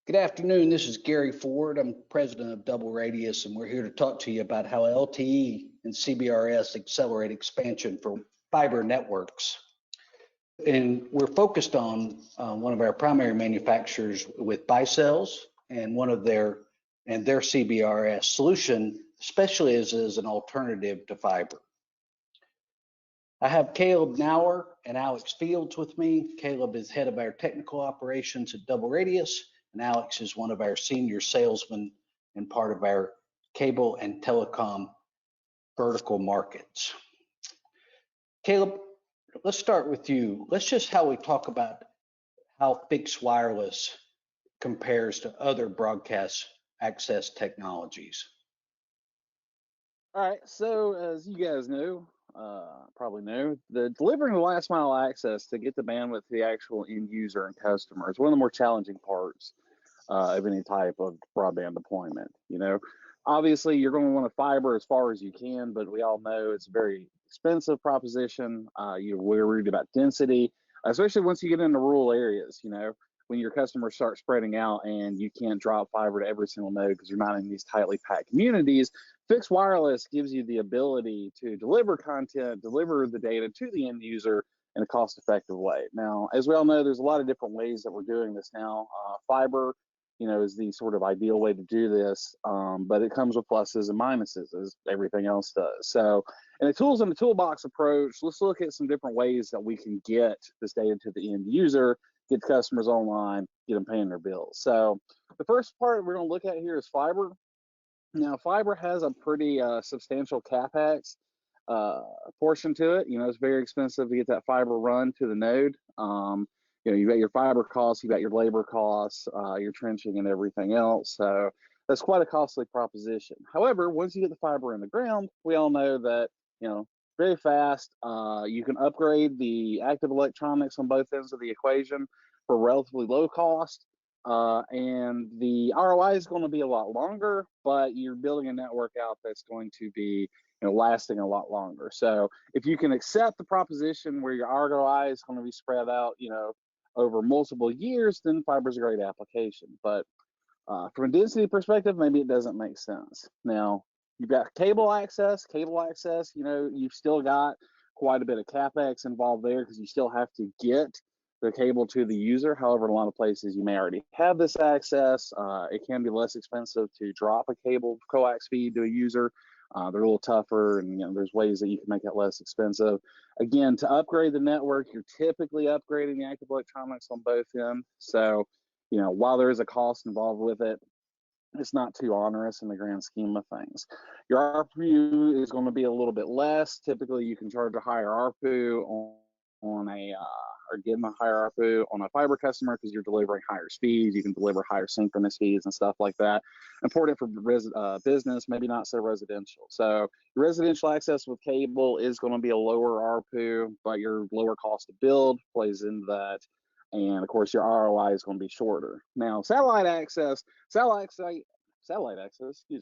Good afternoon. This is Gary Ford. I'm president of Double Radius, and we're here to talk to you about how LTE and CBRS accelerate expansion for fiber networks. And we're focused on one of our primary manufacturers with ByCells and their CBRS solution, especially as an alternative to fiber. I have Caleb Nauer and Alex Fields with me. Caleb is head of our technical operations at Double Radius, and Alex is one of our senior salesmen and part of our cable and telecom vertical markets. Caleb, let's start with you. Let's just talk about how fixed wireless compares to other broadcast access technologies. All right, so as you guys know, probably know, the delivering the last mile access to get the bandwidth to the actual end user and customer is one of the more challenging parts of any type of broadband deployment. You know, obviously you're going to want to fiber as far as you can, but we all know it's a very expensive proposition. We're worried about density, especially once you get into rural areas. You know, when your customers start spreading out and you can't drop fiber to every single node because you're not in these tightly packed communities. Fixed wireless gives you the ability to deliver content, deliver the data to the end user in a cost-effective way. Now, as we all know, there's a lot of different ways that we're doing this now. Fiber, you know, is the sort of ideal way to do this, but it comes with pluses and minuses, as everything else does. So, in a tools in the toolbox approach, let's look at some different ways that we can get this data to the end user, get customers online, get them paying their bills. So, the first part we're going to look at here is fiber. Now, fiber has a pretty substantial CapEx portion to it. You know, it's very expensive to get that fiber run to the node. You know, you've got your fiber costs, you've got your labor costs, your trenching and everything else. So that's quite a costly proposition. However, once you get the fiber in the ground, we all know that, you know, very fast. You can upgrade the active electronics on both ends of the equation for relatively low cost. And the ROI is going to be a lot longer, but you're building a network out that's going to be, you know, lasting a lot longer. So if you can accept the proposition where your ROI is going to be spread out, you know, over multiple years, then fiber is a great application. But from a density perspective, maybe it doesn't make sense. Now, you've got cable access. Cable access, you know, you've still got quite a bit of CapEx involved there because you still have to get the cable to the user. However, in a lot of places you may already have this access. It can be less expensive to drop a cable coax feed to a user. They're a little tougher, and you know, there's ways that you can make it less expensive. Again, to upgrade the network, you're typically upgrading the active electronics on both ends. So, you know, while there is a cost involved with it, it's not too onerous in the grand scheme of things. Your ARPU is going to be a little bit less. Typically, you can charge a higher ARPU on a or getting a higher ARPU on a fiber customer because you're delivering higher speeds. You can deliver higher synchronous speeds and stuff like that. Important for business, maybe not so residential. So your residential access with cable is going to be a lower ARPU, but your lower cost to build plays into that. And of course, your ROI is going to be shorter. Now, satellite access, excuse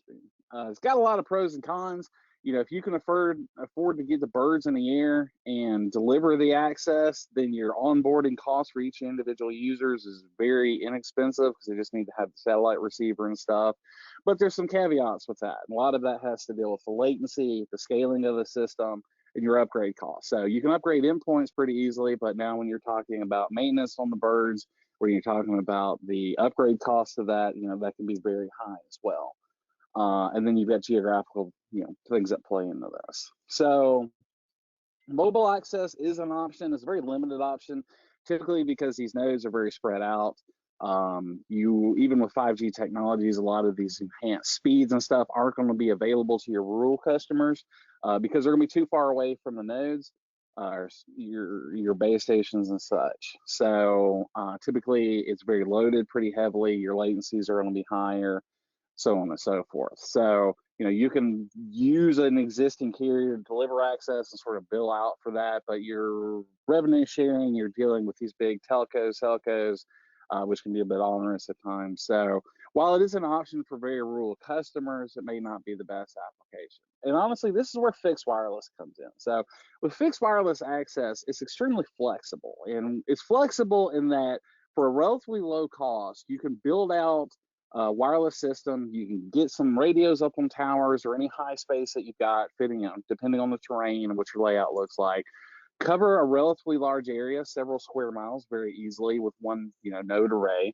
me, it's got a lot of pros and cons. You know, if you can afford to get the birds in the air and deliver the access, then your onboarding cost for each individual users is very inexpensive because they just need to have the satellite receiver and stuff. But there's some caveats with that. A lot of that has to deal with the latency, the scaling of the system, and your upgrade costs. So you can upgrade endpoints pretty easily, but now when you're talking about maintenance on the birds, where you're talking about the upgrade cost of that, you know, that can be very high as well. And then you've got geographical, you know, things that play into this. So mobile access is an option. It's a very limited option, typically because these nodes are very spread out. Even with 5G technologies, a lot of these enhanced speeds and stuff aren't going to be available to your rural customers because they're going to be too far away from the nodes, your base stations and such. So typically it's very loaded pretty heavily. Your latencies are going to be higher, so on and so forth. So, you know, you can use an existing carrier to deliver access and sort of bill out for that, but your revenue sharing, you're dealing with these big telcos, which can be a bit onerous at times. So while it is an option for very rural customers, it may not be the best application. And honestly, this is where fixed wireless comes in. So with fixed wireless access, it's extremely flexible. And it's flexible in that for a relatively low cost, you can build out a wireless system. You can get some radios up on towers or any high space that you've got fitting out, depending on the terrain and what your layout looks like. Cover a relatively large area, several square miles, very easily with one, node array,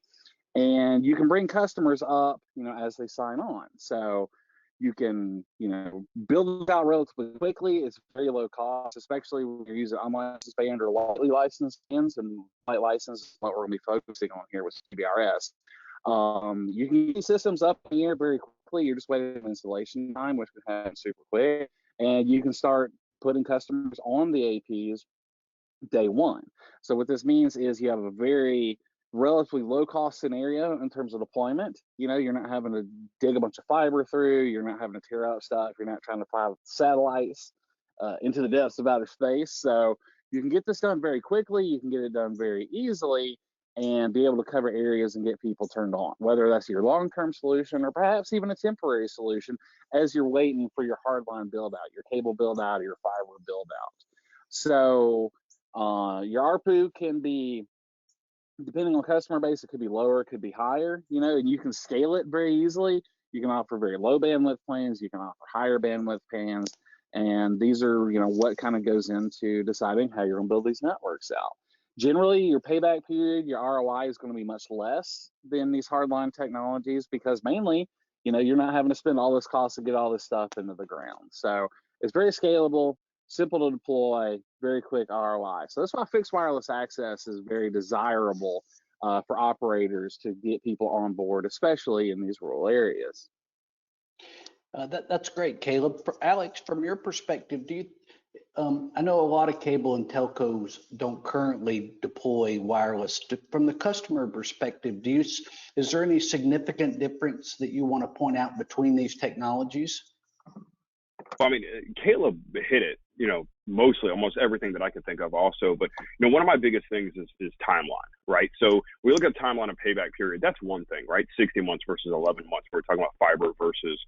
and you can bring customers up, as they sign on. So you can, build it out relatively quickly. It's very low cost, especially when you're using unlicensed band or lightly licensed bands, and light license is what we're going to be focusing on here with CBRS. You can get systems up in the air very quickly. You're just waiting for installation time, which can happen super quick, and you can start putting customers on the APs day one. So what this means is you have a very relatively low cost scenario in terms of deployment. You're not having to dig a bunch of fiber through, you're not having to tear out stuff, you're not trying to fly satellites into the depths of outer space. So you can get this done very quickly, you can get it done very easily, and be able to cover areas and get people turned on, whether that's your long-term solution or perhaps even a temporary solution as you're waiting for your hardline build out, your cable build out, or your fiber build out. So your ARPU can be, depending on customer base, it could be lower, it could be higher, and you can scale it very easily. You can offer very low bandwidth plans, you can offer higher bandwidth plans, and these are, what kind of goes into deciding how you're going to build these networks out. Generally, your payback period, your ROI is going to be much less than these hardline technologies because mainly, you're not having to spend all this cost to get all this stuff into the ground. So it's very scalable, simple to deploy, very quick ROI. So that's why fixed wireless access is very desirable for operators to get people on board, especially in these rural areas. That's great, Caleb. Alex, from your perspective, I know a lot of cable and telcos don't currently deploy wireless. From the customer perspective, is there any significant difference that you want to point out between these technologies? Well, I mean, Caleb hit it, mostly almost everything that I could think of also. But, one of my biggest things is timeline, right? So we look at timeline and payback period. That's one thing, right? 60 months versus 11 months. We're talking about fiber versus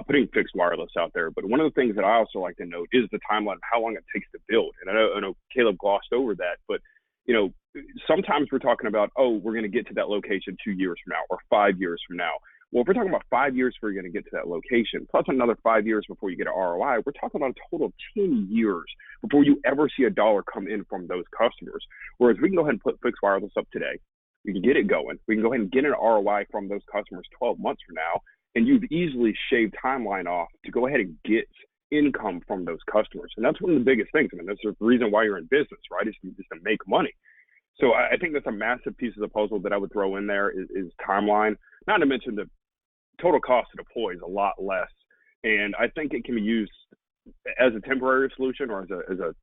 putting fixed wireless out there. But one of the things that I also like to note is the timeline, how long it takes to build. And I know Caleb glossed over that, but, sometimes we're talking about, we're going to get to that location 2 years from now or 5 years from now. Well, if we're talking about 5 years before you're going to get to that location, plus another 5 years before you get an ROI, we're talking about a total of 10 years before you ever see a dollar come in from those customers. Whereas we can go ahead and put fixed wireless up today. We can get it going. We can go ahead and get an ROI from those customers 12 months from now, and you've easily shaved timeline off to go ahead and get income from those customers. And that's one of the biggest things. I mean, that's the reason why you're in business, right? Is just to make money. So I think that's a massive piece of the puzzle that I would throw in there is timeline, not to mention the total cost to deploy is a lot less, and I think it can be used as a temporary solution or as a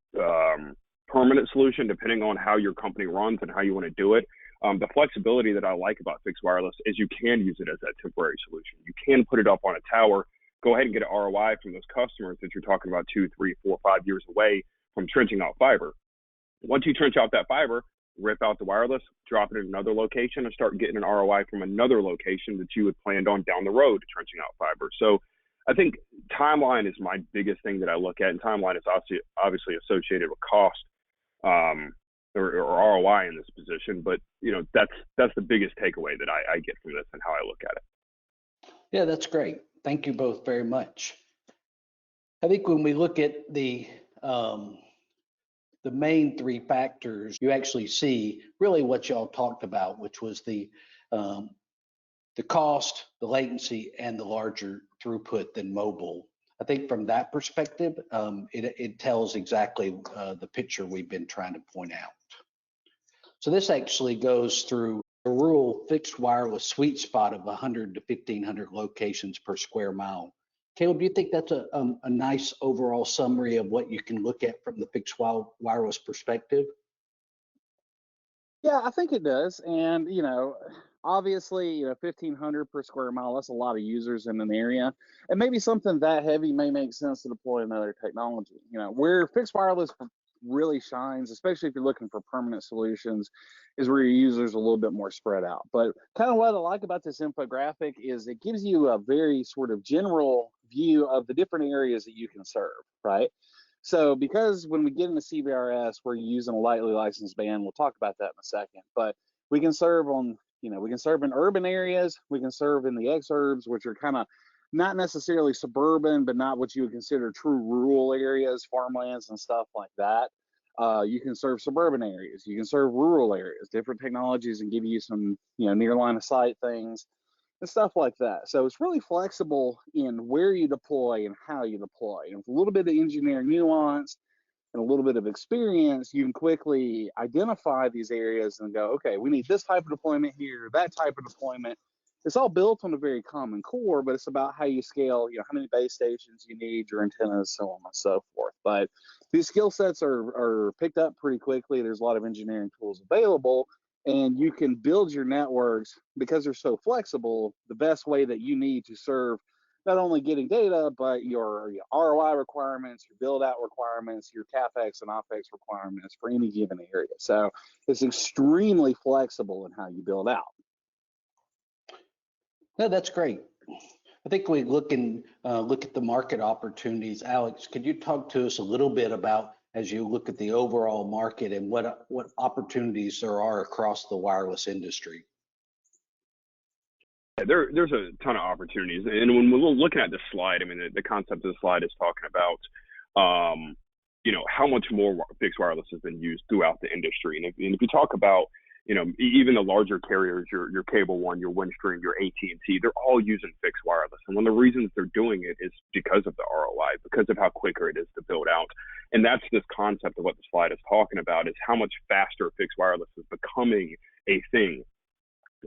permanent solution, depending on how your company runs and how you want to do it. The flexibility that I like about fixed wireless is you can use it as a temporary solution. You can put it up on a tower, go ahead and get an ROI from those customers that you're talking about 2, 3, 4, 5 years away from trenching out fiber. Once you trench out that fiber, rip out the wireless, drop it in another location, and start getting an ROI from another location that you had planned on down the road trenching out fiber. So I think timeline is my biggest thing that I look at, and timeline is obviously associated with cost or ROI in this position. But that's the biggest takeaway that I get from this and how I look at it. Yeah, that's great. Thank you both very much. I think when we look at the main three factors, you actually see really what y'all talked about, which was the cost, the latency, and the larger throughput than mobile. I think from that perspective, it tells exactly the picture we've been trying to point out. So this actually goes through a rural fixed wireless sweet spot of 100 to 1,500 locations per square mile. Caleb, do you think that's a nice overall summary of what you can look at from the fixed wireless perspective? Yeah, I think it does. And, obviously, 1,500 per square mile, that's a lot of users in an area. And maybe something that heavy may make sense to deploy another technology. Where fixed wireless really shines, especially if you're looking for permanent solutions, is where your users are a little bit more spread out. But kind of what I like about this infographic is it gives you a very sort of general view of the different areas that you can serve, right? So because when we get into CBRS, we're using a lightly licensed band, we'll talk about that in a second, but we can serve on, we can serve in urban areas, we can serve in the exurbs, which are kind of not necessarily suburban, but not what you would consider true rural areas, farmlands and stuff like that. You can serve suburban areas, you can serve rural areas, different technologies, and give you some, near line of sight things and stuff like that. So it's really flexible in where you deploy and how you deploy. And with a little bit of engineering nuance and a little bit of experience, you can quickly identify these areas and go, okay, we need this type of deployment here, that type of deployment. It's all built on a very common core, but it's about how you scale, how many base stations you need, your antennas, so on and so forth. But these skill sets are picked up pretty quickly. There's a lot of engineering tools available, and you can build your networks, because they're so flexible, the best way that you need to serve not only getting data, but your ROI requirements, your build out requirements, your CapEx and OpEx requirements for any given area. So it's extremely flexible in how you build out. No, that's great. I think we look at the market opportunities. Alex, could you talk to us a little bit about, as you look at the overall market, and what opportunities there are across the wireless industry? There's a ton of opportunities, and when we're looking at this slide, I mean, the concept of the slide is talking about, how much more fixed wireless has been used throughout the industry. And if you talk about, even the larger carriers, your Cable One, your Windstream, your AT&T, they're all using fixed wireless. And one of the reasons they're doing it is because of the ROI, because of how quicker it is to build out. And that's this concept of what the slide is talking about, is how much faster fixed wireless is becoming a thing.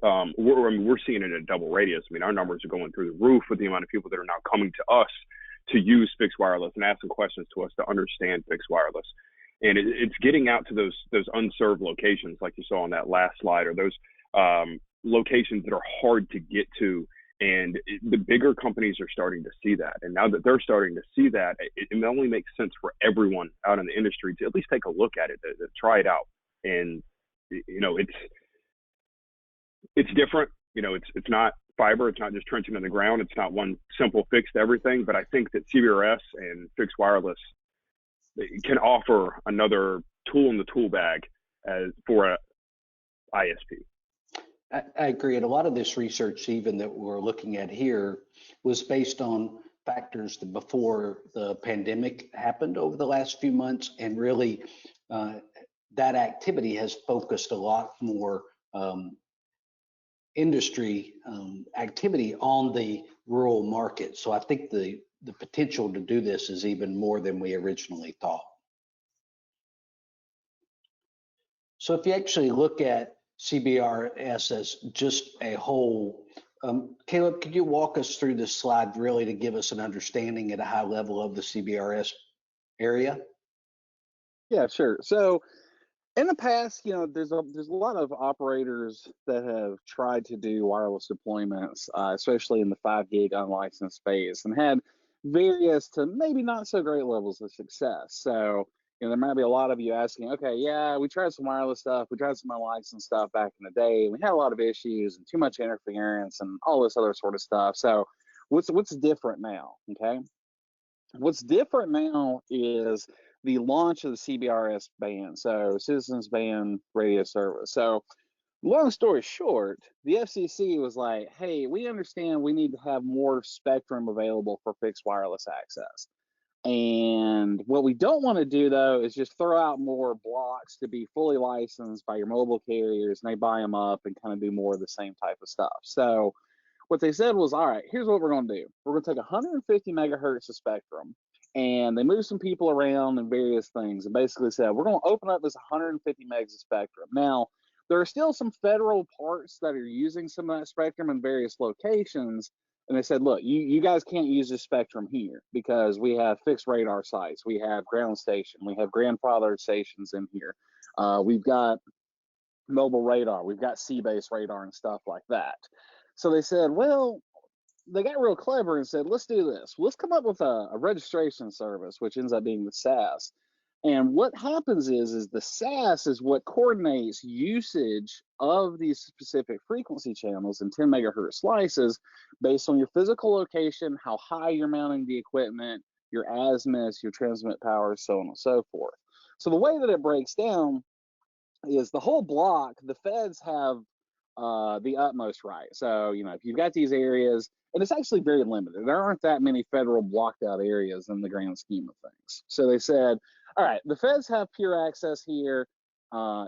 We're seeing it at double radius. I mean, our numbers are going through the roof with the amount of people that are now coming to us to use fixed wireless and asking questions to us to understand fixed wireless. And it's getting out to those unserved locations, like you saw on that last slide, or those locations that are hard to get to. And the bigger companies are starting to see that. And now that they're starting to see that, it only makes sense for everyone out in the industry to at least take a look at it, to try it out. And, it's different. It's not fiber. It's not just trenching in the ground. It's not one simple fix to everything. But I think that CBRS and fixed wireless can offer another tool in the tool bag for a ISP. I agree. And a lot of this research, even that we're looking at here, was based on factors that before the pandemic happened over the last few months. And really, that activity has focused a lot more industry activity on the rural market. So I think the potential to do this is even more than we originally thought. So if you actually look at CBRS as just a whole, Caleb, could you walk us through this slide really to give us an understanding at a high level of the CBRS area? Yeah, sure. So in the past, there's a lot of operators that have tried to do wireless deployments, especially in the 5 gig unlicensed space, and had various to maybe not so great levels of success. So, there might be a lot of you asking, okay, yeah, we tried some wireless stuff, we tried some unlicensed stuff back in the day, we had a lot of issues and too much interference and all this other sort of stuff. So, what's different now? Okay, what's different now is the launch of the CBRS band, so Citizens Band Radio Service. So long story short, the FCC was like, hey, we understand we need to have more spectrum available for fixed wireless access. And what we don't want to do, though, is just throw out more blocks to be fully licensed by your mobile carriers, and they buy them up and kind of do more of the same type of stuff. So what they said was, all right, here's what we're going to do. We're going to take 150 megahertz of spectrum, and they moved some people around and various things, and basically said, we're going to open up this 150 megs of spectrum. Now, there are still some federal parts that are using some of that spectrum in various locations, and they said, look, you guys can't use this spectrum here because we have fixed radar sites, we have ground station, we have grandfathered stations in here, we've got mobile radar, we've got sea-based radar and stuff like that. So they said, well, they got real clever and said, let's do this. Let's come up with a registration service, which ends up being the SAS. And what happens is the SAS is what coordinates usage of these specific frequency channels in 10 megahertz slices based on your physical location, how high you're mounting the equipment, your azimuths, your transmit power, so on and so forth. So the way that it breaks down is the whole block, the feds have the utmost right. So, if you've got these areas, and it's actually very limited, there aren't that many federal blocked out areas in the grand scheme of things. So they said, all right, the feds have pure access here.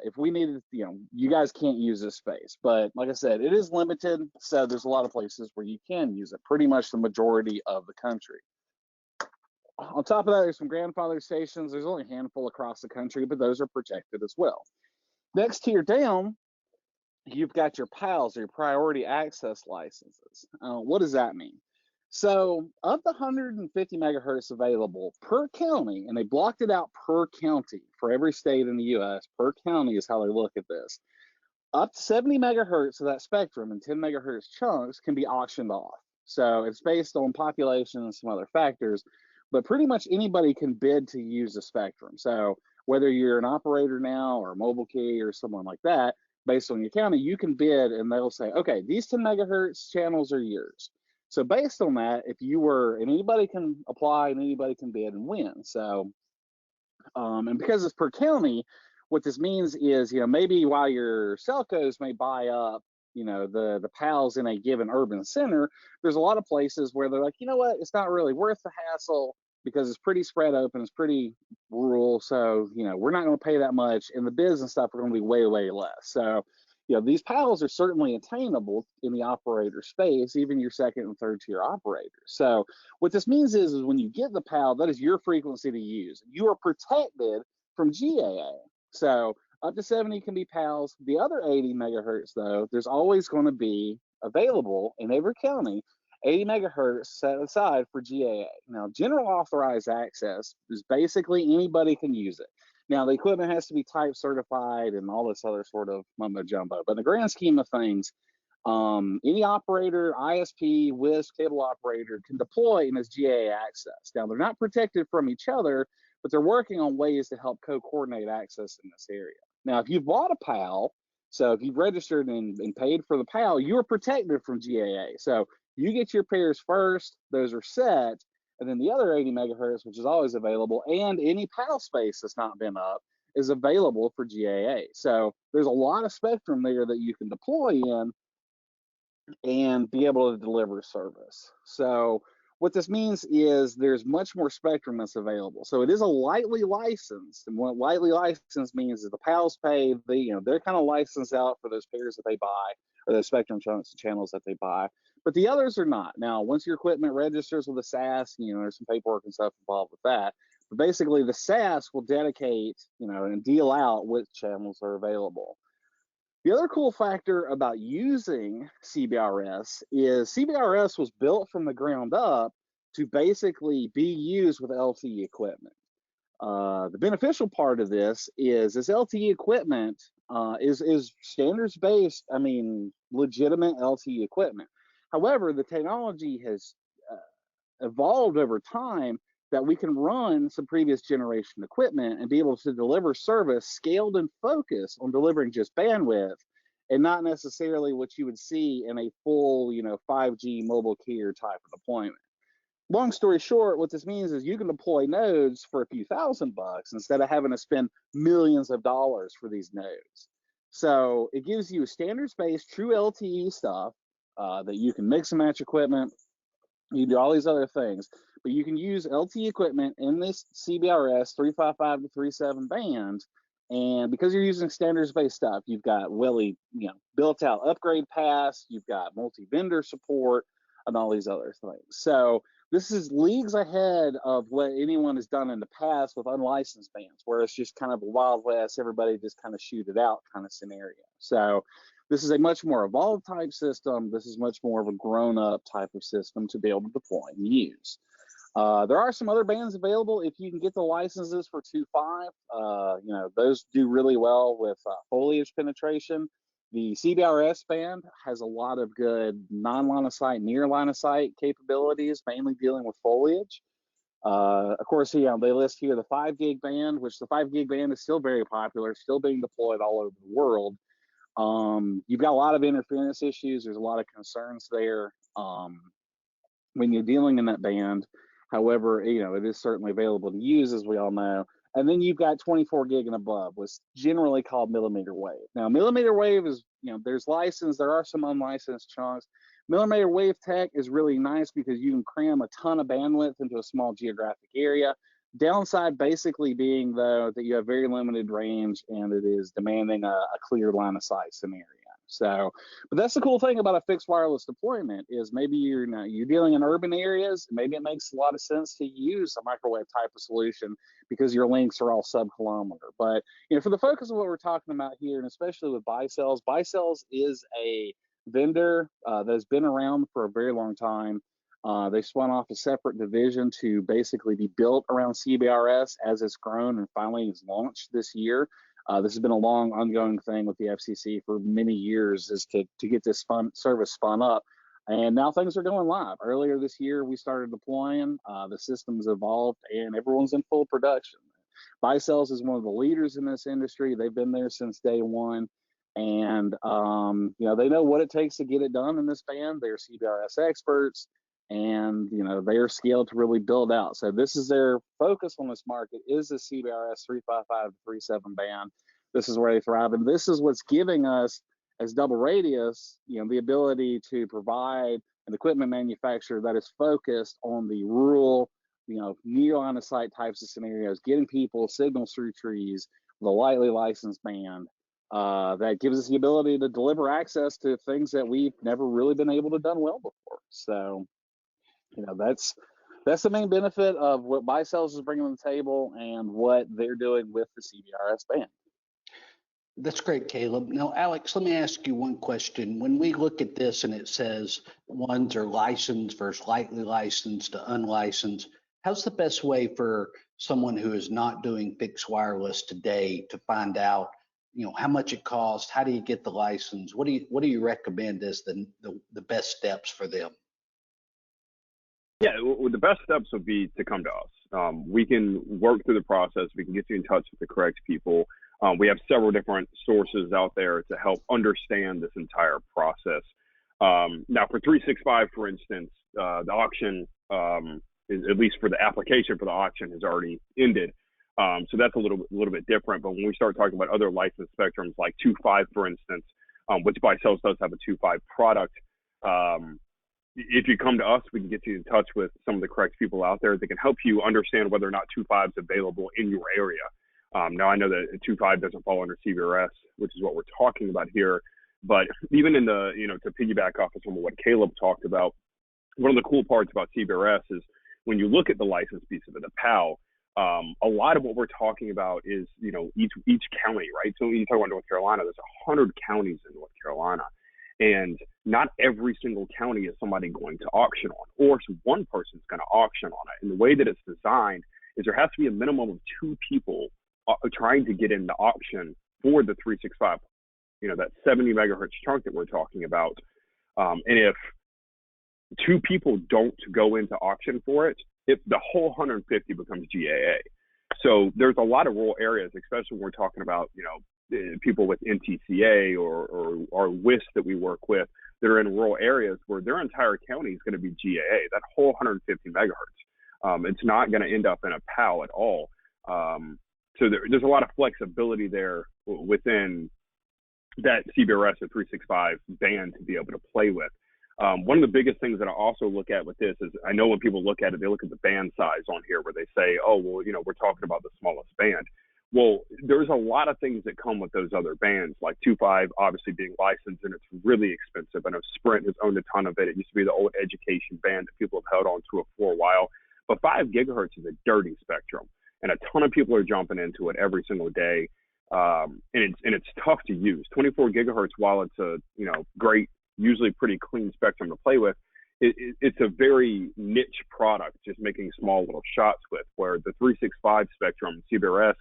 If we needed, you guys can't use this space. But like I said, it is limited. So there's a lot of places where you can use it, pretty much the majority of the country. On top of that, there's some grandfather stations. There's only a handful across the country, but those are protected as well. Next tier down, you've got your PALs, your priority access licenses. What does that mean? So of the 150 megahertz available per county, and they blocked it out per county for every state in the US, per county is how they look at this. Up to 70 megahertz of that spectrum and 10 megahertz chunks can be auctioned off. So it's based on population and some other factors, but pretty much anybody can bid to use the spectrum. So whether you're an operator now or a mobile key or someone like that, based on your county, you can bid and they'll say, okay, these 10 megahertz channels are yours. So based on that, if you were, and anybody can apply and anybody can bid and win. So, and because it's per county, what this means is, maybe while your Selcos may buy up, the PALs in a given urban center, there's a lot of places where they're like, you know what, it's not really worth the hassle because it's pretty spread open, it's pretty rural. So, we're not going to pay that much, and the bids and stuff are going to be way, way less. So, these PALs are certainly attainable in the operator space, even your second and third tier operators. So what this means is when you get the PAL, that is your frequency to use. You are protected from GAA. So up to 70 can be PALs. The other 80 megahertz, though, there's always going to be available in every county, 80 megahertz set aside for GAA. Now, general authorized access is basically anybody can use it. Now, the equipment has to be type certified and all this other sort of mumbo jumbo. But in the grand scheme of things, any operator, ISP, WISP, cable operator can deploy in this GAA access. Now, they're not protected from each other, but they're working on ways to help co-coordinate access in this area. Now, if you've bought a PAL, so if you've registered and paid for the PAL, you're protected from GAA. So you get your pairs first, those are set, and then the other 80 megahertz, which is always available, and any PAL space that's not been up is available for GAA. So there's a lot of spectrum there that you can deploy in and be able to deliver service. So what this means is there's much more spectrum that's available. So it is a lightly licensed, and what lightly licensed means is the PALs pay, they're kind of licensed out for those pairs that they buy, or those spectrum channels that they buy, but the others are not. Now, once your equipment registers with the SAS, there's some paperwork and stuff involved with that, but basically the SAS will dedicate, and deal out which channels are available. The other cool factor about using CBRS is CBRS was built from the ground up to basically be used with LTE equipment. The beneficial part of this is LTE equipment is standards-based, legitimate LTE equipment. However, the technology has evolved over time that we can run some previous generation equipment and be able to deliver service scaled and focused on delivering just bandwidth and not necessarily what you would see in a full, 5G mobile carrier type of deployment. Long story short, what this means is you can deploy nodes for a few $1,000 instead of having to spend millions of dollars for these nodes. So it gives you standards-based true LTE stuff that you can mix and match equipment. You do all these other things, but you can use LTE equipment in this CBRS 355 to 37 band. And because you're using standards-based stuff, you've got built-out upgrade paths, you've got multi-vendor support, and all these other things. So this is leagues ahead of what anyone has done in the past with unlicensed bands, where it's just kind of a Wild West, everybody just kind of shoot it out kind of scenario. So this is a much more evolved type system. This is much more of a grown-up type of system to be able to deploy and use. There are some other bands available if you can get the licenses for 2.5. Those do really well with foliage penetration. The CBRS band has a lot of good non-line of sight, near line of sight capabilities, mainly dealing with foliage. Of course, they list here the 5 gig band, which the 5 gig band is still very popular, still being deployed all over the world. You've got a lot of interference issues. There's a lot of concerns there when you're dealing in that band. However, it is certainly available to use, as we all know. And then you've got 24 gig and above, what's generally called millimeter wave. Now, millimeter wave is, there's licensed, there are some unlicensed chunks. Millimeter wave tech is really nice because you can cram a ton of bandwidth into a small geographic area. Downside basically being, though, that you have very limited range and it is demanding a clear line of sight scenario. So, but that's the cool thing about a fixed wireless deployment is maybe you're dealing in urban areas. Maybe it makes a lot of sense to use a microwave type of solution because your links are all sub-kilometer. But for the focus of what we're talking about here, and especially with ByCells, ByCells is a vendor that's been around for a very long time. They spun off a separate division to basically be built around CBRS as it's grown and finally is launched this year. This has been a long ongoing thing with the FCC for many years, is to get this service spun up. And now things are going live. Earlier this year, we started deploying, the systems evolved, and everyone's in full production. ByCells is one of the leaders in this industry. They've been there since day one. And, they know what it takes to get it done in this band. They're CBRS experts, and, they're scaled to really build out. So this is their focus on this market, is the CBRS 355 to 37 band. This is where they thrive. And this is what's giving us, as Double Radius, the ability to provide an equipment manufacturer that is focused on the rural, near line of sight types of scenarios, getting people signals through trees with a lightly licensed band. That gives us the ability to deliver access to things that we've never really been able to done well before. So, that's the main benefit of what ByCells is bringing to the table and what they're doing with the CBRS band. That's great, Caleb. Now, Alex, let me ask you one question. When we look at this and it says ones are licensed versus lightly licensed to unlicensed, how's the best way for someone who is not doing fixed wireless today to find out, how much it costs? How do you get the license? What do you recommend as the best steps for them? Yeah, well, the best steps would be to come to us. We can work through the process. We can get you in touch with the correct people. We have several different sources out there to help understand this entire process. Now, for 365, for instance, the auction, at least for the application for the auction, has already ended. So that's a little bit different. But when we start talking about other licensed spectrums like 2.5, for instance, which ByCells does have a 2.5 product, if you come to us, we can get you in touch with some of the correct people out there that can help you understand whether or not 2.5 is available in your area. Now, I know that 2.5 doesn't fall under CBRS, which is what we're talking about here. But even in the, to piggyback off of some of what Caleb talked about, one of the cool parts about CBRS is when you look at the license piece of it, the PAL, a lot of what we're talking about is, each county, right? So when you talk about North Carolina, there's 100 counties in North Carolina. And not every single county is somebody going to auction on, or one person's going to auction on it. And the way that it's designed is there has to be a minimum of 2 people trying to get into auction for the 365, that 70 megahertz chunk that we're talking about. And if 2 people don't go into auction for it, the whole 150 becomes GAA. So there's a lot of rural areas, especially when we're talking about, people with NTCA or WIS that we work with that are in rural areas where their entire county is going to be GAA, that whole 150 megahertz. It's not going to end up in a PAL at all. So there's a lot of flexibility there within that CBRS or 365 band to be able to play with. One of the biggest things that I also look at with this is, I know when people look at it, they look at the band size on here where they say, oh, well, we're talking about the smallest band. Well, there's a lot of things that come with those other bands, like 2.5 obviously being licensed, and it's really expensive. I know Sprint has owned a ton of it. It used to be the old education band that people have held on to it for a while. But 5 gigahertz is a dirty spectrum, and a ton of people are jumping into it every single day. And it's tough to use. 24 gigahertz, while it's a great, usually pretty clean spectrum to play with, it's a very niche product, just making small little shots with, where the 365 spectrum, CBRS,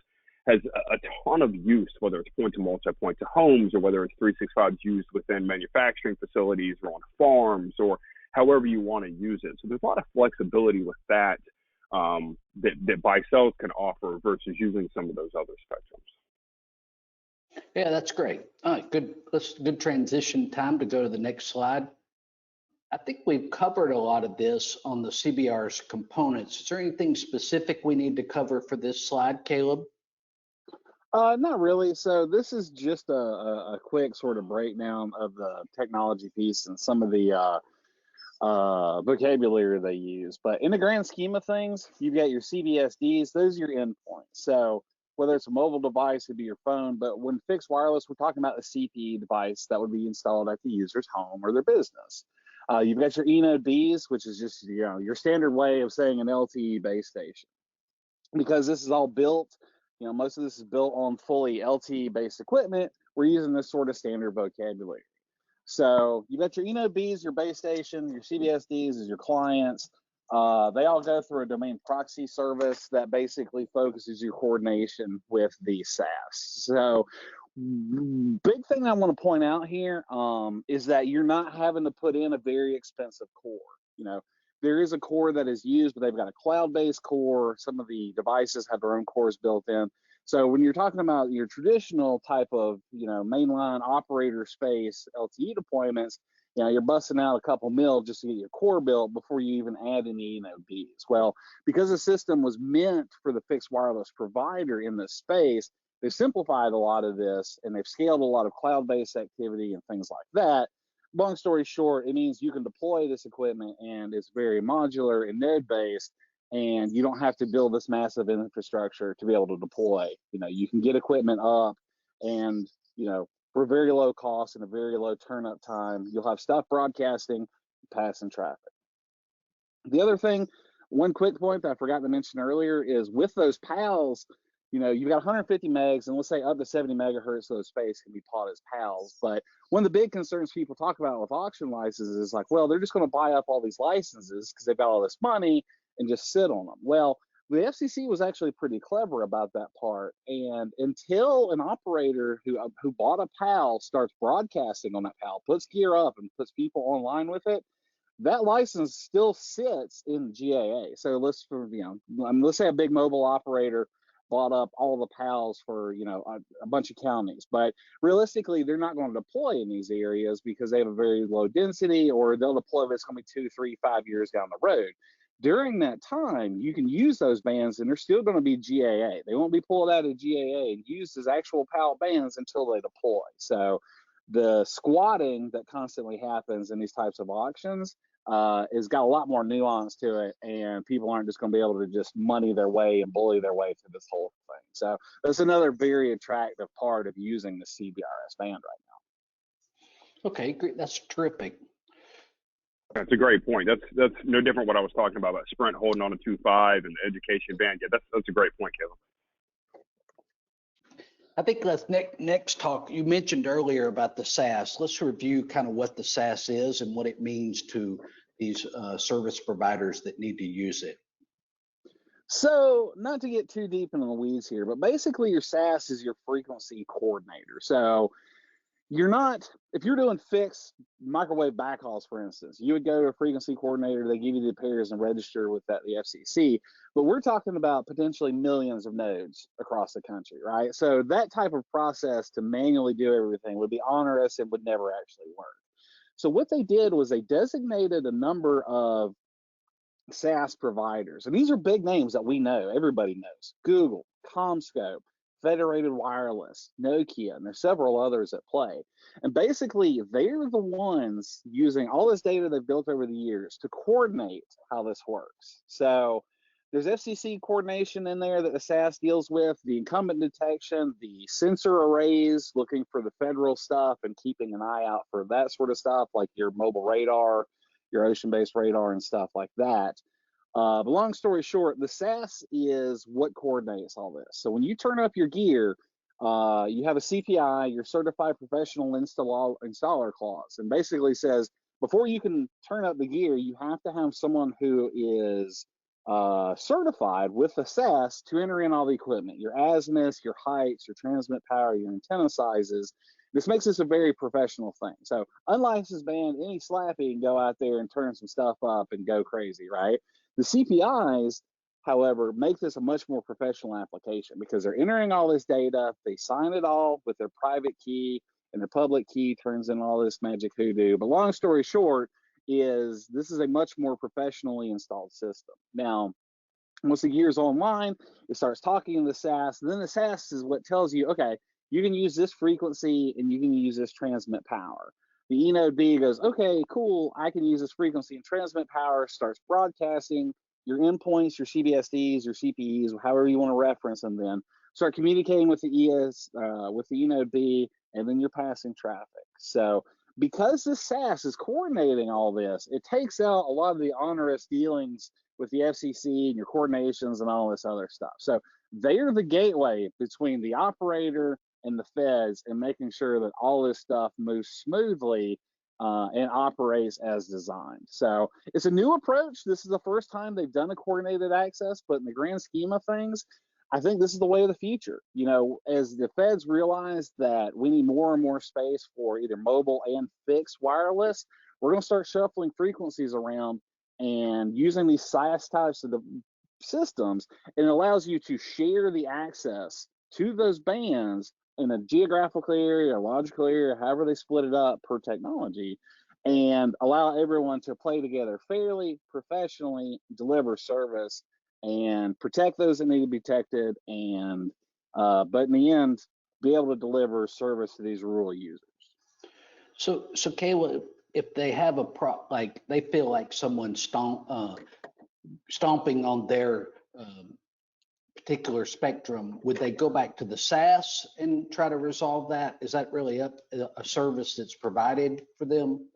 has a ton of use, whether it's point to multi-point to homes, or whether it's 365 used within manufacturing facilities or on farms, or however you want to use it. So there's a lot of flexibility with that that ByCells can offer versus using some of those other spectrums. Yeah, that's great. All right, good. Good transition time to go to the next slide. I think we've covered a lot of this on the CBRS components. Is there anything specific we need to cover for this slide, Caleb? Not really. So this is just a quick sort of breakdown of the technology piece and some of the vocabulary they use. But in the grand scheme of things, you've got your CBSDs, those are your endpoints. So whether it's a mobile device, it'd be your phone, but when fixed wireless, we're talking about a CPE device that would be installed at the user's home or their business. You've got your eNodeBs, which is just your standard way of saying an LTE base station. Because this is all built, most of this is built on fully LTE based equipment, we're using this sort of standard vocabulary. So you got your eNodeBs, your base station, your CBSDs is your clients. They all go through a domain proxy service that basically focuses your coordination with the SAS. So big thing I want to point out here is that you're not having to put in a very expensive core. There is a core that is used, but they've got a cloud-based core. Some of the devices have their own cores built in. So when you're talking about your traditional type of, mainline operator space LTE deployments, you're busting out a couple mil just to get your core built before you even add any eNodeBs. Well, because the system was meant for the fixed wireless provider in this space, they've simplified a lot of this and they've scaled a lot of cloud-based activity and things like that. Long story short, it means you can deploy this equipment and it's very modular and node-based, and you don't have to build this massive infrastructure to be able to deploy. You can get equipment up and, for very low cost and a very low turn-up time, you'll have stuff broadcasting, passing traffic. The other thing, one quick point that I forgot to mention earlier is with those PALs, you've got 150 megs, and let's say up to 70 megahertz of the space can be bought as PALs. But one of the big concerns people talk about with auction licenses is like, well, they're just going to buy up all these licenses because they've got all this money and just sit on them. Well, the FCC was actually pretty clever about that part. And until an operator who bought a PAL starts broadcasting on that PAL, puts gear up and puts people online with it, that license still sits in GAA. So let's say a big mobile operator bought up all the PALs for a bunch of counties, but realistically they're not going to deploy in these areas because they have a very low density, or they'll deploy if it's going to be 2, 3, 5 years down the road. During that time, you can use those bands and they're still going to be GAA. They won't be pulled out of GAA and used as actual PAL bands until they deploy. So the squatting that constantly happens in these types of auctions has got a lot more nuance to it, and people aren't just going to be able to just money their way and bully their way through this whole thing. So that's another very attractive part of using the CBRS band right now. Okay, great. That's terrific. That's a great point. That's no different what I was talking about Sprint holding on to 2.5 and the education band. Yeah, that's a great point, Caleb. I think let's next talk. You mentioned earlier about the SAS. Let's review kind of what the SAS is and what it means to these service providers that need to use it. So not to get too deep into the weeds here, but basically your SAS is your frequency coordinator. So if you're doing fixed microwave backhauls, for instance, you would go to a frequency coordinator, they give you the pairs and register with the FCC, but we're talking about potentially millions of nodes across the country, right? So that type of process to manually do everything would be onerous and would never actually work. So what they did was they designated a number of SaaS providers, and these are big names that we know, everybody knows: Google, CommScope, Federated Wireless, Nokia, and there's several others at play. And basically, they're the ones using all this data they've built over the years to coordinate how this works. So there's FCC coordination in there that the SAS deals with, the incumbent detection, the sensor arrays, looking for the federal stuff and keeping an eye out for that sort of stuff, like your mobile radar, your ocean-based radar and stuff like that. But long story short, the SAS is what coordinates all this. So when you turn up your gear, you have a CPI, your Certified Professional Installer clause, and basically says before you can turn up the gear, you have to have someone who is certified with the SAS to enter in all the equipment, your azimuths, your heights, your transmit power, your antenna sizes. This makes this a very professional thing. So unlicensed band, any slappy can go out there and turn some stuff up and go crazy, right? The CPIs, however, make this a much more professional application because they're entering all this data, they sign it all with their private key, and their public key turns in all this magic hoodoo. But long story short, is this is a much more professionally installed system. Now, once the gear's online, it starts talking to the SAS, and then the SAS is what tells you, okay, you can use this frequency and you can use this transmit power. The eNode B goes, okay, cool, I can use this frequency and transmit power, starts broadcasting your endpoints, your CBSDs, your CPEs, however you want to reference them then, start communicating with the with the eNode B, and then you're passing traffic. So because the SAS is coordinating all this, it takes out a lot of the onerous dealings with the FCC and your coordinations and all this other stuff. So they're the gateway between the operator and the feds and making sure that all this stuff moves smoothly and operates as designed. So it's a new approach. This is the first time they've done a coordinated access, but in the grand scheme of things, I think this is the way of the future. You know, as the feds realize that we need more and more space for either mobile and fixed wireless, we're going to start shuffling frequencies around and using these SAS types of the systems. And it allows you to share the access to those bands in a geographical area, a logical area, however they split it up per technology, and allow everyone to play together fairly, professionally, deliver service, and protect those that need to be protected, and but in the end, be able to deliver service to these rural users. So Kayla, if they have like they feel like someone's stomping on their particular spectrum, would they go back to the SAS and try to resolve that? Is that really a service that's provided for them?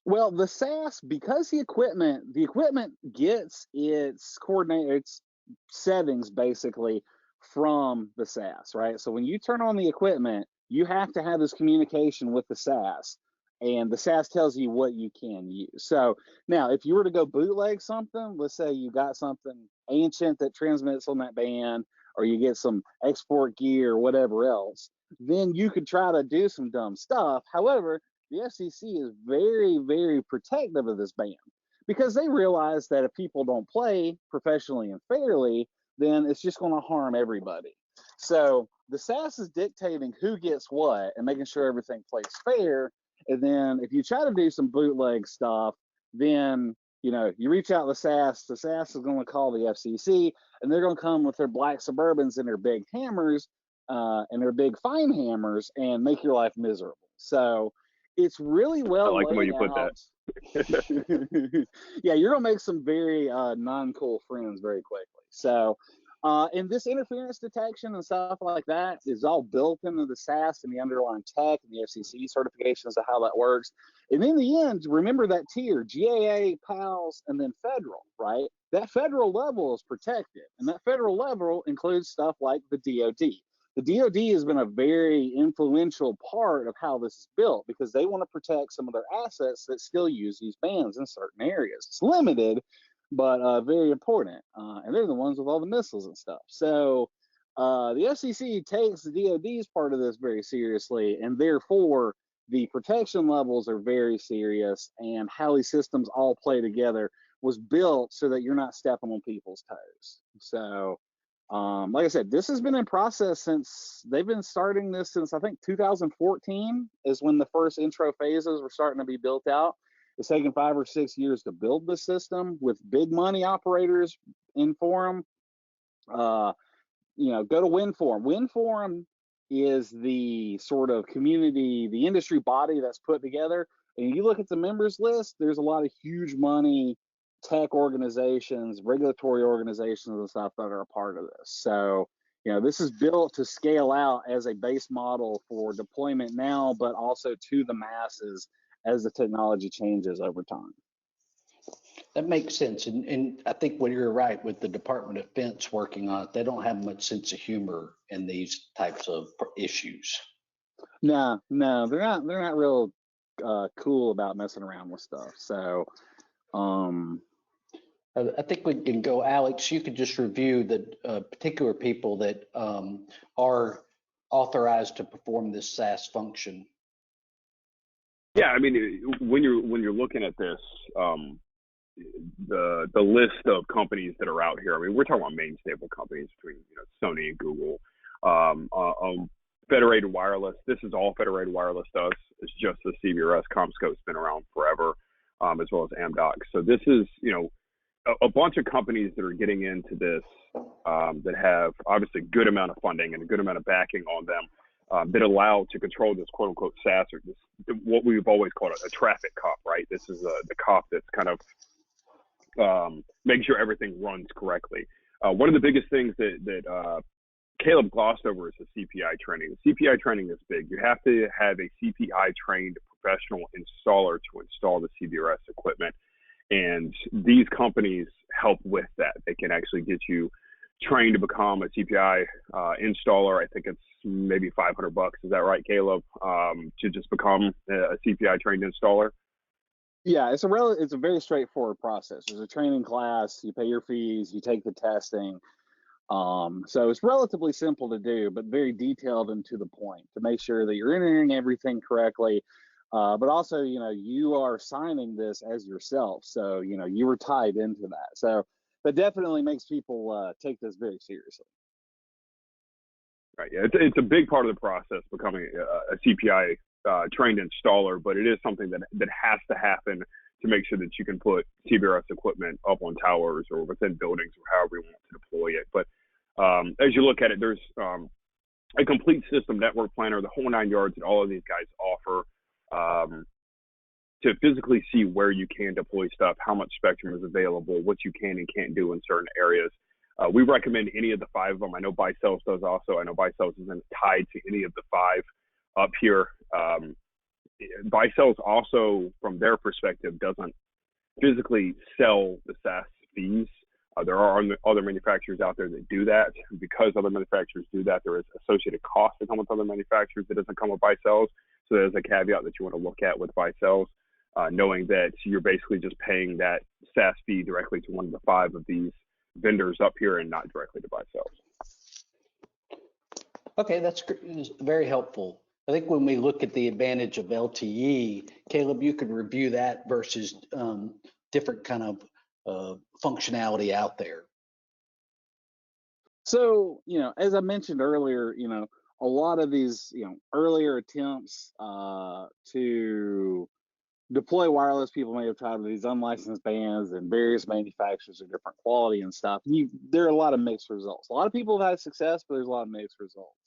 Well, the SAS, because the equipment gets its coordinates settings basically from the SAS, right? So when you turn on the equipment, you have to have this communication with the SAS, and the SAS tells you what you can use. So now, if you were to go bootleg something, let's say you got something ancient that transmits on that band, or you get some export gear or whatever else, then you could try to do some dumb stuff. However, the FCC is very, very protective of this band because they realize that if people don't play professionally and fairly, then it's just going to harm everybody. So the SAS is dictating who gets what and making sure everything plays fair. And then if you try to do some bootleg stuff, then you reach out to the SAS is going to call the FCC, and they're going to come with their black Suburbans and their big hammers and their big fine hammers and make your life miserable. So it's really well. I like the way you put that. Yeah, you're gonna make some very non-cool friends very quickly. So, and this interference detection and stuff like that is all built into the SAS and the underlying tech and the FCC certifications of how that works. And in the end, remember that tier: GAA, PALS, and then federal. Right? That federal level is protected, and that federal level includes stuff like the DoD. The DoD has been a very influential part of how this is built because they want to protect some of their assets that still use these bands in certain areas. It's limited, but very important. And they're the ones with all the missiles and stuff. So the FCC takes the DoD's part of this very seriously, and therefore the protection levels are very serious, and how these systems all play together was built so that you're not stepping on people's toes. So like I said, this has been in process since they've been starting this since I think 2014 is when the first intro phases were starting to be built out. It's taken 5 or 6 years to build the system with big money operators in Forum. Go to WinForum. WinForum is the sort of community, the industry body that's put together. And you look at the members list, there's a lot of huge money tech organizations, regulatory organizations and stuff that are a part of this. So, this is built to scale out as a base model for deployment now, but also to the masses as the technology changes over time. That makes sense. And I think when you're right with the Department of Defense working on it, they don't have much sense of humor in these types of issues. No, they're not real cool about messing around with stuff. So, I think we can go, Alex, you could just review the particular people that are authorized to perform this SAS function. Yeah, I mean, when you're looking at this, the list of companies that are out here, I mean, we're talking about main staple companies between Sony and Google, Federated Wireless. This is all Federated Wireless does. It's just the CBRS CommScope's been around forever. as well as Amdocs. So this is, you know, a bunch of companies that are getting into this that have obviously a good amount of funding and a good amount of backing on them that allow to control this quote unquote SaaS, or this, what we've always called a traffic cop, right? This is the cop that's kind of making sure everything runs correctly. One of the biggest things that Caleb glossed over is the CPI training. The CPI training is big. You have to have a CPI trained professional installer to install the CBRS equipment. And these companies help with that. They can actually get you trained to become a CPI installer. I think it's maybe $500. Is that right, Caleb? To just become a CPI trained installer? Yeah, it's a very straightforward process. There's a training class, you pay your fees, you take the testing. So it's relatively simple to do, but very detailed and to the point to make sure that you're entering everything correctly. But also, you know, you are signing this as yourself. So, you know, you were tied into that. So that definitely makes people take this very seriously. Right. Yeah, it's a big part of the process, becoming a CPI trained installer, but it is something that has to happen to make sure that you can put CBRS equipment up on towers or within buildings or however you want to deploy it. But as you look at it, there's a complete system network planner, the whole 9 yards that all of these guys offer to physically see where you can deploy stuff, how much spectrum is available, what you can and can't do in certain areas. We recommend any of the 5 of them. I know ByCells does also. I know ByCells isn't tied to any of the 5 up here. ByCells also, from their perspective, doesn't physically sell the SaaS fees. There are other manufacturers out there that do that. Because other manufacturers do that, there is associated costs that come with other manufacturers that doesn't come with ByCells. So there's a caveat that you want to look at with ByCells, knowing that you're basically just paying that SaaS fee directly to one of the 5 of these vendors up here and not directly to ByCells. Okay, that's very helpful. I think when we look at the advantage of LTE, Caleb, you could review that versus different kind of functionality out there. So, you know, as I mentioned earlier, you know, a lot of these, you know, earlier attempts to deploy wireless, people may have tried with these unlicensed bands and various manufacturers of different quality and stuff. There are a lot of mixed results. A lot of people have had success, but there's a lot of mixed results.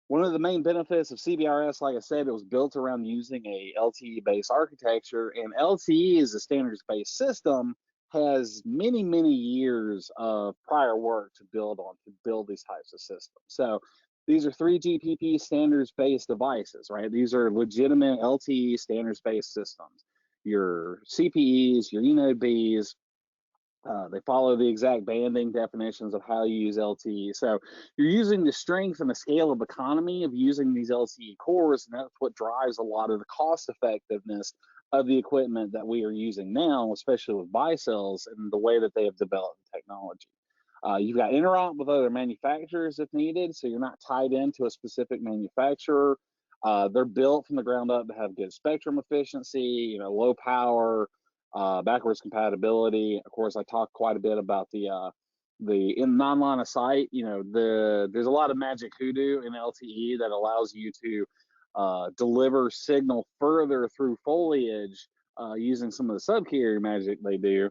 One of the main benefits of CBRS, like I said, it was built around using a LTE-based architecture, and LTE is a standards-based system, has many, many years of prior work to build these types of systems. So these are 3GPP standards-based devices, right? These are legitimate LTE standards-based systems. Your CPEs, your eNodeBs, they follow the exact banding definitions of how you use LTE. So you're using the strength and the scale of economy of using these LTE cores, and that's what drives a lot of the cost effectiveness of the equipment that we are using now, especially with ByCells and the way that they have developed the technology. You've got interop with other manufacturers if needed, so you're not tied into a specific manufacturer. They're built from the ground up to have good spectrum efficiency, you know, low power, backwards compatibility. Of course, I talked quite a bit about the in non-line of sight. You know, there's a lot of magic hoodoo in LTE that allows you to deliver signal further through foliage using some of the subcarrier magic they do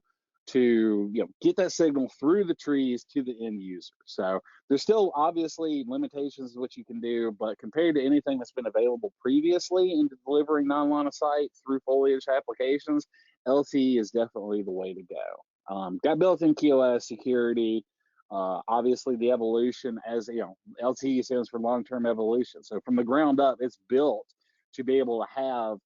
to, you know, get that signal through the trees to the end user. So there's still obviously limitations of what you can do, but compared to anything that's been available previously in delivering non-line of sight through foliage applications, LTE is definitely the way to go. Got built-in QoS security. Obviously, the evolution, as you know, LTE stands for long-term evolution. So from the ground up, it's built to be able to have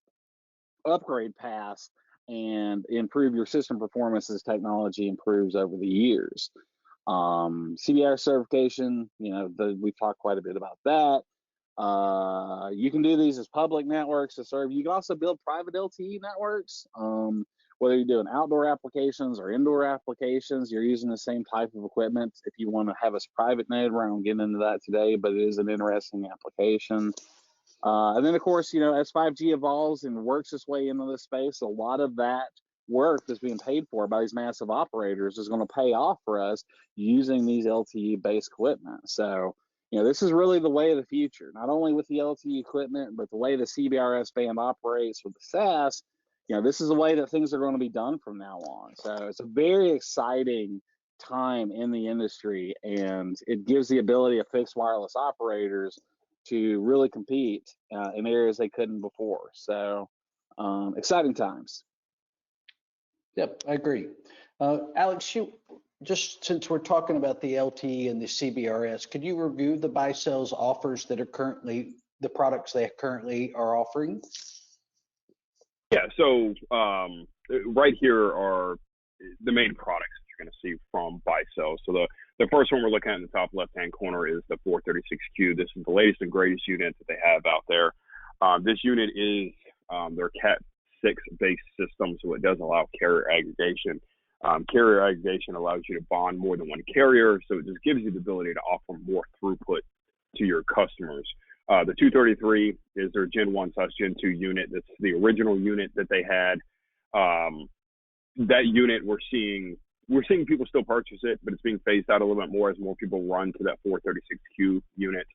upgrade paths and improve your system performance as technology improves over the years. CBRS certification, you know, we've talked quite a bit about that. You can do these as public networks to serve. You can also build private LTE networks. Whether you're doing outdoor applications or indoor applications, you're using the same type of equipment. If you want to have a private node, we're not getting into that today, but it is an interesting application. And then, of course, you know, as 5G evolves and works its way into this space, a lot of that work that's being paid for by these massive operators is going to pay off for us using these LTE-based equipment. So, you know, this is really the way of the future, not only with the LTE equipment, but the way the CBRS band operates with the SaaS. this is the way that things are going to be done from now on. So it's a very exciting time in the industry, and it gives the ability of fixed wireless operators to really compete in areas they couldn't before. So exciting times. Yep, I agree. Alex, just since we're talking about the LTE and the CBRS, could you review the ByCells offers that are currently, the products they currently are offering? Yeah, so right here are the main products that you're going to see from ByCells. So the first one we're looking at in the top left-hand corner is the 436Q. This is the latest and greatest unit that they have out there. This unit is their Cat 6 based system, so it does allow carrier aggregation. Carrier aggregation allows you to bond more than one carrier, so it just gives you the ability to offer more throughput to your customers. The 233 is their Gen 1/Gen 2 unit. That's the original unit that they had. That unit, we're seeing people still purchase it, but it's being phased out a little bit more as more people run to that 436Q unit.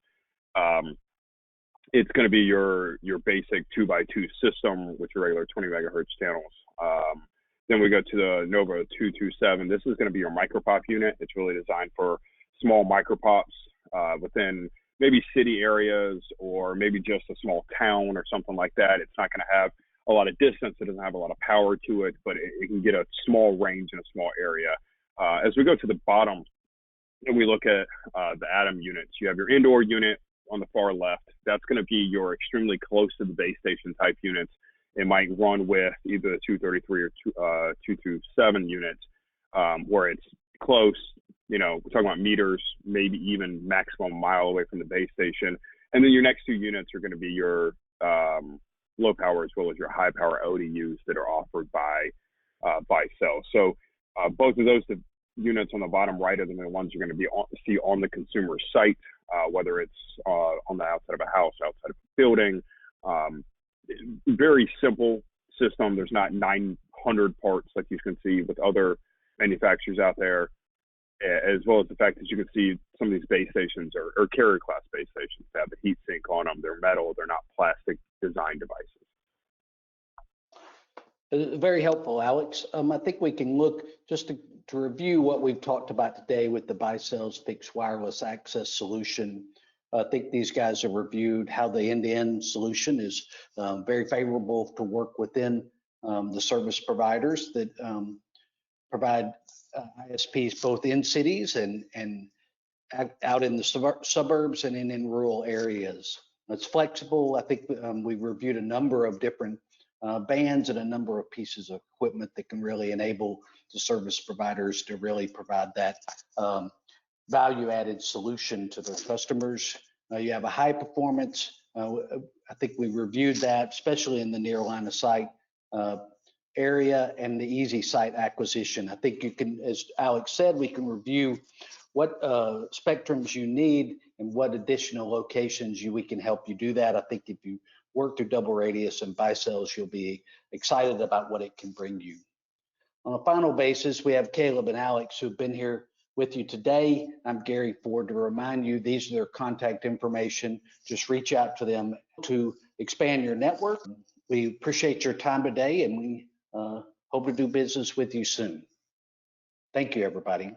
It's going to be your basic 2x2 system with your regular 20 megahertz channels. Then we go to the Nova 227. This is going to be your micropop unit. It's really designed for small micropops within maybe city areas or maybe just a small town or something like that. It's not going to have a lot of distance. It doesn't have a lot of power to it, but it can get a small range in a small area. As we go to the bottom and we look at the Atom units, you have your indoor unit on the far left. That's going to be your extremely close to the base station type units. It might run with either the 233 or 227 units where it's close. We're talking about meters, maybe even maximum a mile away from the base station. And then your next two units are going to be your low power as well as your high power ODUs that are offered by ByCells. So both of those units on the bottom right are the ones you're going to see on the consumer site, whether it's on the outside of a house, outside of a building. Very simple system. There's not 900 parts like you can see with other manufacturers out there, as well as the fact that you can see some of these base stations or carrier class base stations have the heat sink on them. They're metal. They're not plastic design devices. Very helpful, Alex. I think we can look just to review what we've talked about today with the ByCells fixed wireless access solution. I think these guys have reviewed how the end-to-end solution is very favorable to work within the service providers that provide ISPs both in cities and out in the suburbs and in rural areas. It's flexible. I think we've reviewed a number of different bands and a number of pieces of equipment that can really enable the service providers to really provide that value-added solution to their customers. You have a high performance. I think we reviewed that, especially in the near line of sight area and the easy site acquisition. I think you can, as Alex said, we can review what spectrums you need and what additional locations we can help you do that. I think if you work through Double Radius and ByCells, you'll be excited about what it can bring you. On a final basis, we have Caleb and Alex who've been here with you today. I'm Gary Ford. To remind you, these are their contact information. Just reach out to them to expand your network. We appreciate your time today, and we hope to do business with you soon. Thank you, everybody.